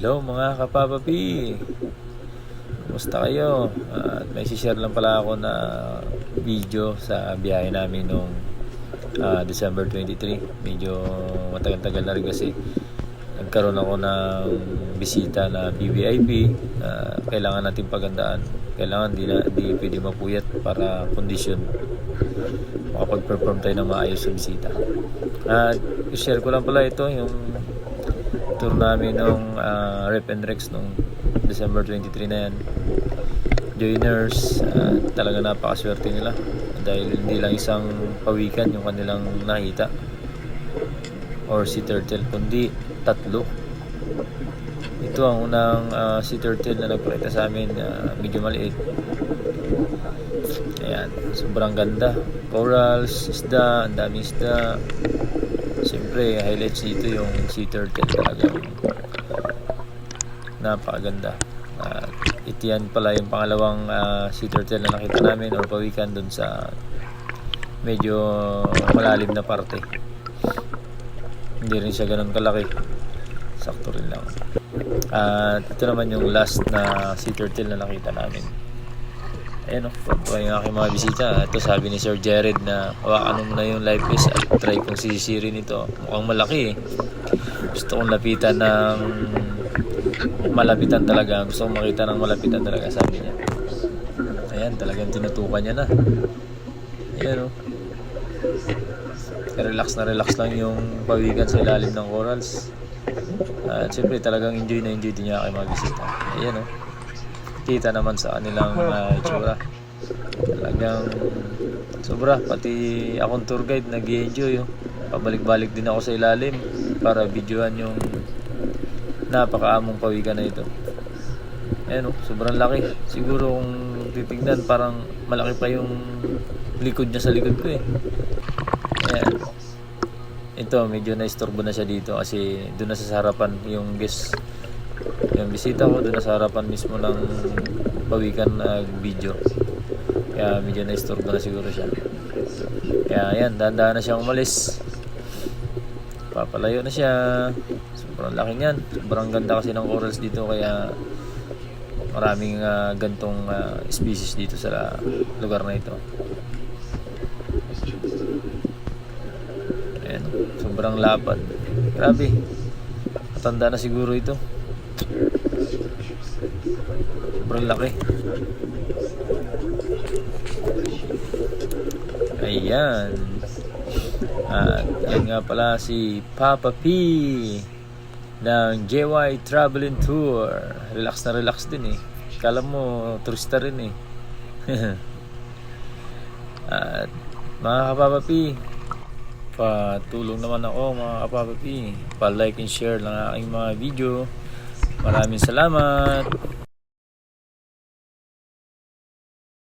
Hello mga kapapapi, kumusta kayo? At may share lang pala ako na video sa biyahe namin nung December 23. Medyo matagal-tagal na rin kasi nagkaroon ako ng bisita na BBIP na kailangan natin pagandaan. Kailangan di pwede mapuyat para kondisyon makapag-perform tayo ng maayos sa bisita. At i-share ko lang pala ito yung tour namin nung Rep and Rex nung December 23 na yan. Joiners, talaga napakaswerte nila dahil hindi lang isang pawikan yung kanilang nakita or sea turtle, kundi tatlo. Ito ang unang sea turtle na nagpakita sa amin, medyo maliit. Ayan, sobrang ganda, corals, isda, ang daming isda. Siyempre, highlights dito yung sea turtle, talagang napakaganda. Ito yan pala yung pangalawang sea turtle na nakita namin or pawikan dun sa medyo malalim na parte. Hindi rin siya ganun kalaki, sakto rin lang. At ito naman yung last na sea turtle na nakita namin. Ayan o, yung aking mga bisita. Ito sabi ni Sir Jared na hawakan mo na yung live vest at try kong sisirin ito. Mukhang malaki eh. Gusto kong lapitan ng malapitan talaga. Gusto kong makita ng malapitan talaga, sabi niya. Ayan, talagang tinutukan niya na. Ayan o. Relax na relax lang yung pawikan sa ilalim ng corals. At syempre talagang enjoy na enjoy din niya aking mga bisita. Ayan o. Kita naman sa kanilang itsura, talagang sobra. Pati akong tour guide nag-i-enjoy pabalik-balik din ako sa ilalim para videohan yung napakaamong pawikan na ito. Ayan sobrang laki. Siguro kung titignan parang malaki pa yung likod niya sa likod ko Ayan. Ito medyo na-istorbo na siya dito kasi doon na sa harapan yung guest, yung bisita ko doon sa harapan mismo ng pawikan na video, kaya medyo na-istorbo na siguro siya. Kaya ayan, dahan-dahan na siyang umalis, papalayo na siya. Sobrang laki niyan, sobrang ganda kasi ng corals dito, kaya maraming gantong species dito sa lugar na ito. Ayan, sobrang lapad, grabe, matanda na siguro ito. Sobrang laki. Ayan. At yan nga pala si Papa P ng JY Traveling Tour. Relax na relax din Kala mo turista rin At mga kapapa P, patulong naman ako mga kapapa P, pa-like and share lang aking mga video. Maraming salamat.